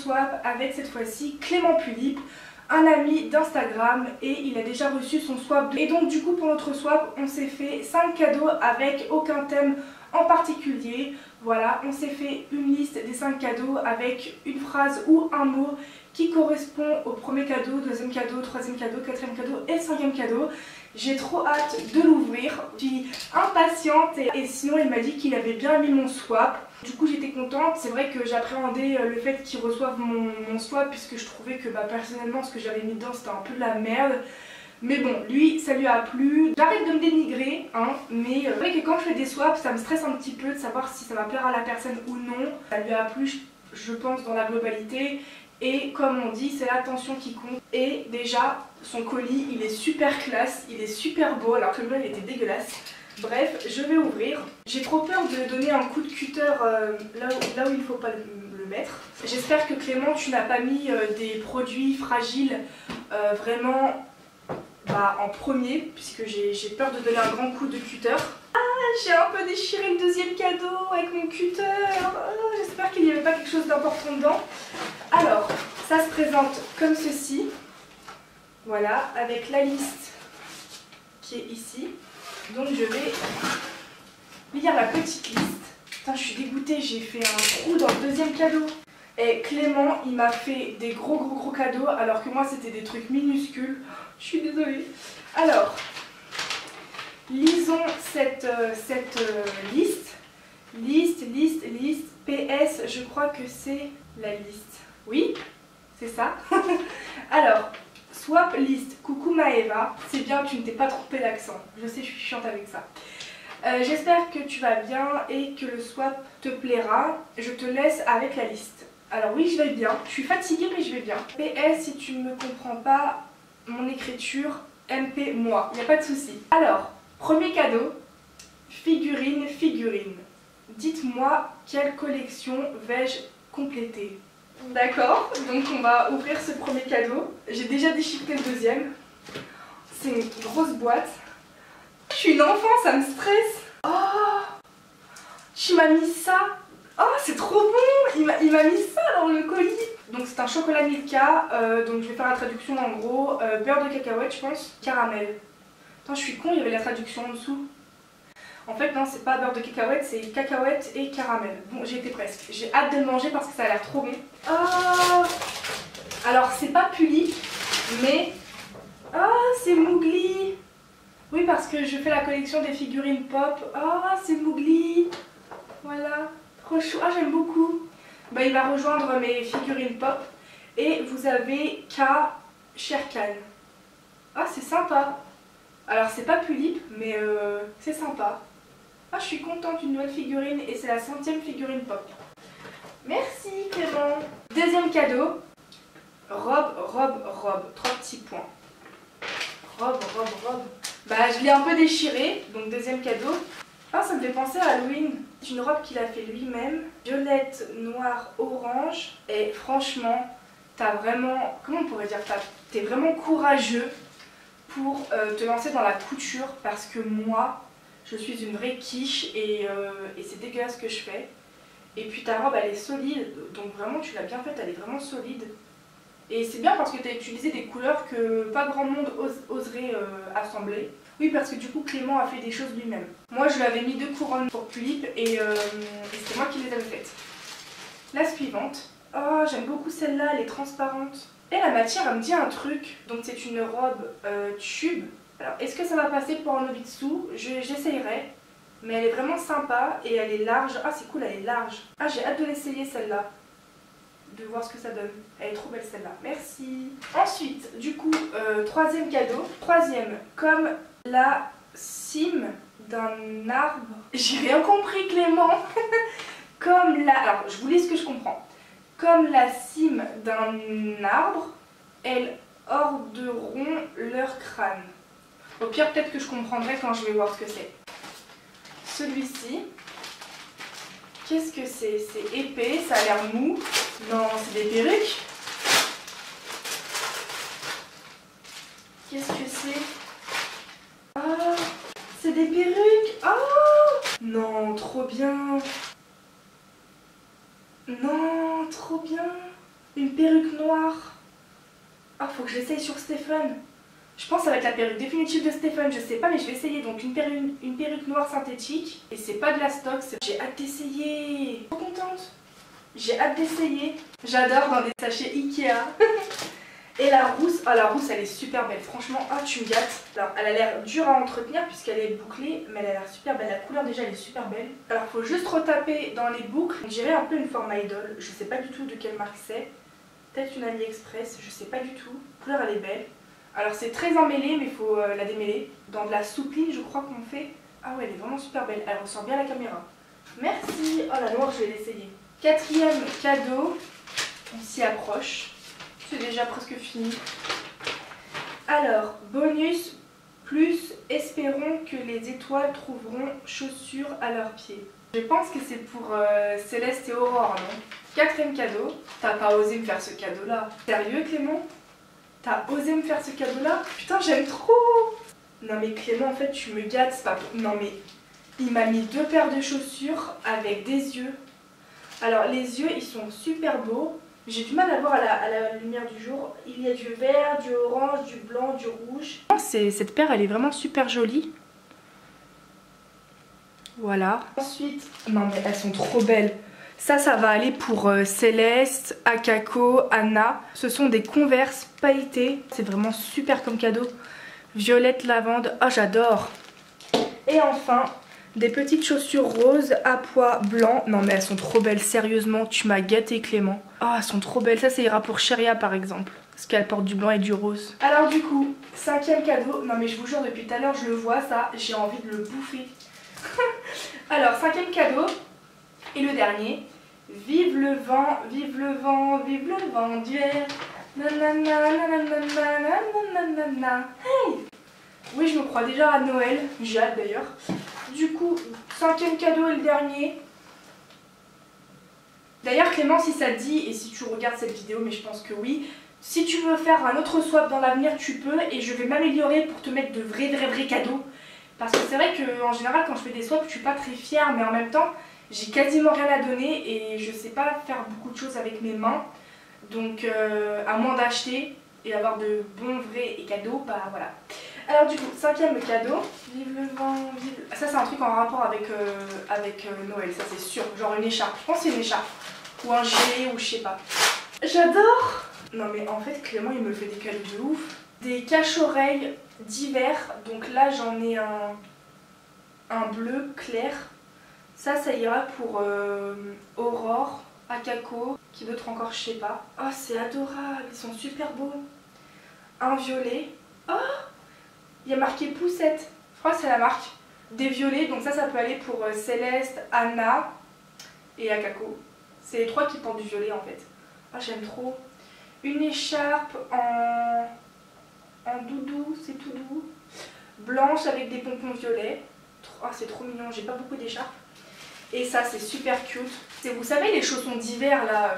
swap avec cette fois-ci Clément Pulip, un ami d'Instagram, et il a déjà reçu son swap. Et donc du coup pour notre swap on s'est fait 5 cadeaux avec aucun thème en particulier. Voilà, on s'est fait une liste des 5 cadeaux avec une phrase ou un mot qui correspond au premier cadeau, deuxième cadeau, troisième cadeau, quatrième cadeau et cinquième cadeau. J'ai trop hâte de l'ouvrir, je suis impatiente et sinon il m'a dit qu'il avait bien mis mon swap. Du coup j'étais contente, c'est vrai que j'appréhendais le fait qu'il reçoive mon swap puisque je trouvais que personnellement ce que j'avais mis dedans c'était un peu de la merde. Mais bon, lui, ça lui a plu. J'arrête de me dénigrer, hein, mais c'est vrai que quand je fais des swaps, ça me stresse un petit peu de savoir si ça va plaire à la personne ou non. Ça lui a plu, je pense, dans la globalité. Et comme on dit, c'est l'attention qui compte. Et déjà, son colis, il est super classe, il est super beau, alors que le mien, il était dégueulasse. Bref, je vais ouvrir. J'ai trop peur de donner un coup de cutter là où il ne faut pas le mettre. J'espère que Clément, tu n'as pas mis des produits fragiles vraiment en premier, puisque j'ai peur de donner un grand coup de cutter. Ah, j'ai un peu déchiré le deuxième cadeau avec mon cutter. Oh, j'espère qu'il n'y avait pas quelque chose d'important dedans. Alors, ça se présente comme ceci. Voilà, avec la liste qui est ici. Donc je vais lire la petite liste. Putain, je suis dégoûtée, j'ai fait un trou dans le deuxième cadeau. Et Clément, il m'a fait des gros cadeaux, alors que moi c'était des trucs minuscules. Je suis désolée. Alors, lisons cette liste. Liste. PS, je crois que c'est la liste. Oui, c'est ça. Alors, swap list. Coucou Maëva. C'est bien, tu ne t'es pas trompé d'accent. Je sais, je suis chiante avec ça. J'espère que tu vas bien et que le swap te plaira. Je te laisse avec la liste. Alors oui, je vais bien. Je suis fatiguée, mais je vais bien. PS, si tu ne me comprends pas, mon écriture, MP moi. Il n'y a pas de souci. Alors, premier cadeau. Figurine. Dites-moi quelle collection vais-je compléter. D'accord, donc on va ouvrir ce premier cadeau. J'ai déjà déchiqueté le deuxième. C'est une grosse boîte. Je suis une enfant, ça me stresse. Oh, tu m'as mis ça. Oh, c'est trop bon. Il m'a mis ça dans le colis. Donc c'est un chocolat Milka. Donc je vais faire la traduction en gros. Beurre de cacahuète, je pense. Caramel. Attends, je suis con, il y avait la traduction en dessous. En fait non, c'est pas beurre de cacahuète, c'est cacahuète et caramel. Bon, j'ai été presque. J'ai hâte de le manger parce que ça a l'air trop bon. Oh, alors c'est pas Pulip, mais... Oh, c'est Mowgli. Oui, parce que je fais la collection des figurines pop. Oh, c'est Mowgli. Voilà, trop chou. Ah, j'aime beaucoup. Bah, il va rejoindre mes figurines pop. Et vous avez K. Shere Khan. Ah, c'est sympa. Alors, c'est pas Pulip, mais c'est sympa. Ah, je suis contente d'une nouvelle figurine et c'est la 100e figurine pop. Merci Clément. Deuxième cadeau. Robe. 3 petits points. Robe. Bah, je l'ai un peu déchirée, donc deuxième cadeau. Ah, ça me fait penser à Halloween. C'est une robe qu'il a fait lui-même. Violette, noir, orange. Et franchement, t'as vraiment... Comment on pourrait dire? T'es vraiment courageux pour te lancer dans la couture parce que moi... Je suis une vraie quiche et c'est dégueulasse ce que je fais. Et puis ta robe elle est solide, donc vraiment tu l'as bien faite, elle est vraiment solide. Et c'est bien parce que tu as utilisé des couleurs que pas grand monde oserait assembler. Oui, parce que du coup Clément a fait des choses lui-même. Moi je lui avais mis 2 couronnes pour Pulip et c'est moi qui les avais faites. La suivante. Oh, j'aime beaucoup celle-là, elle est transparente. Et la matière elle me dit un truc. Donc c'est une robe tube. Alors, est-ce que ça va passer pour un Nobitsu? J'essayerai. Mais elle est vraiment sympa et elle est large. Ah, c'est cool, elle est large. Ah, j'ai hâte de l'essayer celle-là. De voir ce que ça donne. Elle est trop belle celle-là. Merci. Ensuite, du coup, troisième cadeau. Troisième, comme la cime d'un arbre. J'ai rien compris, Clément. Comme la... Alors, je vous lis ce que je comprends. Comme la cime d'un arbre, elles orderont leur crâne. Au pire, peut-être que je comprendrai quand je vais voir ce que c'est. Celui-ci, qu'est-ce que c'est? C'est épais, ça a l'air mou. Non, c'est des perruques. Qu'est-ce que c'est? Ah, c'est des perruques. Oh, non, trop bien. Non, trop bien. Une perruque noire. Ah, faut que j'essaye sur Stephen. Je pense que ça va être la perruque définitive de Stephen, je sais pas, mais je vais essayer. Donc une perruque noire synthétique. Et c'est pas de la stock, j'ai hâte d'essayer. Trop contente. J'ai hâte d'essayer. J'adore dans des sachets Ikea. Et la rousse, ah la rousse elle est super belle, franchement, ah tu me gâtes. Alors elle a l'air dure à entretenir puisqu'elle est bouclée, mais elle a l'air super belle, la couleur déjà elle est super belle. Alors faut juste retaper dans les boucles, on dirait un peu une forme idol, je sais pas du tout de quelle marque c'est. Peut-être une AliExpress, je sais pas du tout. La couleur elle est belle. Alors c'est très emmêlé mais il faut la démêler. Dans de la soupline je crois qu'on fait. Ah ouais elle est vraiment super belle, elle ressort bien à la caméra. Merci, oh la noire je vais l'essayer. Quatrième cadeau, on s'y approche. C'est déjà presque fini. Alors, bonus plus espérons que les étoiles trouveront chaussures à leurs pieds. Je pense que c'est pour Céleste et Aurore, non? Quatrième cadeau. T'as pas osé me faire ce cadeau-là. Sérieux, Clément? T'as osé me faire ce cadeau-là? Putain, j'aime trop! Non mais Clément, en fait, tu me gâtes, c'est pas... Non mais, il m'a mis 2 paires de chaussures avec des yeux. Alors, les yeux, ils sont super beaux. J'ai du mal à voir à la lumière du jour. Il y a du vert, du orange, du blanc, du rouge. Cette paire, elle est vraiment super jolie. Voilà. Ensuite, non mais elles sont trop belles. Ça va aller pour Céleste, Akako, Anna. Ce sont des Converse pailletés. C'est vraiment super comme cadeau. Violette, lavande. Ah, j'adore. Et enfin... des petites chaussures roses à pois blanc. Non mais elles sont trop belles, sérieusement, tu m'as gâté Clément. Ah, elles sont trop belles, ça ira pour Chéria par exemple. Parce qu'elle porte du blanc et du rose. Alors du coup, 5e cadeau. Non mais je vous jure, depuis tout à l'heure je le vois ça, j'ai envie de le bouffer. Alors 5e cadeau. Et le dernier. Vive le vent, vive le vent, vive le vent d'hiver. Nanana, nanana, nanana. Hey! Oui, je me crois déjà à Noël, j'ai hâte d'ailleurs. Du coup, 5e cadeau et le dernier. D'ailleurs Clément, si ça te dit, et si tu regardes cette vidéo, mais je pense que oui, si tu veux faire un autre swap dans l'avenir, tu peux, et je vais m'améliorer pour te mettre de vrais cadeaux. Parce que c'est vrai qu'en général, quand je fais des swaps, je suis pas très fière, mais en même temps, j'ai quasiment rien à donner, et je sais pas faire beaucoup de choses avec mes mains. Donc, à moins d'acheter et avoir de bons vrais et cadeaux, bah voilà. Alors du coup, 5e cadeau, vive le vent, vive... Ça c'est un truc en rapport avec Noël, ça c'est sûr, genre une écharpe, je pense que c'est une écharpe, ou un gilet, ou je sais pas. J'adore! Non mais en fait Clément il me fait des cadeaux de ouf. Des cache-oreilles d'hiver, donc là j'en ai un bleu clair. Ça ira pour Aurore, Akako, qui d'autre encore, je sais pas. Oh c'est adorable, ils sont super beaux. Un violet. Oh! Il y a marqué Poussette, je crois que c'est la marque des violets, donc ça peut aller pour Céleste, Anna et Akako. C'est les 3 qui portent du violet en fait. Ah j'aime trop. Une écharpe en doudou, c'est tout doux. Blanche avec des pompons violets. Ah c'est trop mignon, j'ai pas beaucoup d'écharpes. Et ça c'est super cute. Vous savez les chaussons d'hiver là,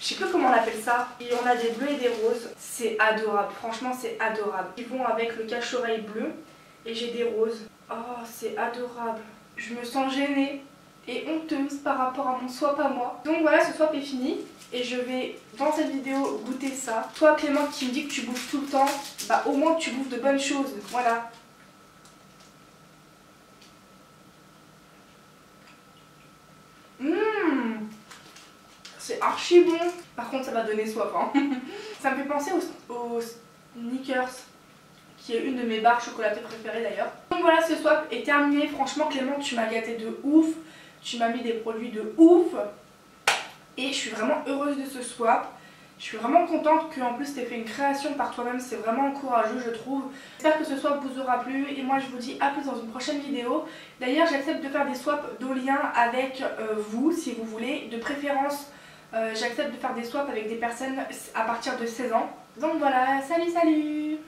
je sais plus comment on appelle ça. Et on a des bleus et des roses. C'est adorable, franchement c'est adorable. Ils vont avec le cache-oreille bleu et j'ai des roses. Oh c'est adorable. Je me sens gênée et honteuse par rapport à mon swap à moi. Donc voilà, ce swap est fini. Et je vais dans cette vidéo goûter ça. Toi Clément qui me dit que tu bouffes tout le temps, bah au moins que tu bouffes de bonnes choses. Voilà. C'est archi bon. Par contre ça va donner soif hein. Ça me fait penser aux Snickers, qui est une de mes barres chocolatées préférées d'ailleurs. Donc voilà, ce swap est terminé. Franchement Clément tu m'as gâté de ouf. Tu m'as mis des produits de ouf. Et je suis vraiment heureuse de ce swap. Je suis vraiment contente qu'en plus tu aies fait une création par toi-même. C'est vraiment courageux je trouve. J'espère que ce swap vous aura plu. Et moi je vous dis à plus dans une prochaine vidéo. D'ailleurs j'accepte de faire des swaps d'Olien avec vous si vous voulez. De préférence j'accepte de faire des swaps avec des personnes à partir de 16 ans. Donc voilà, salut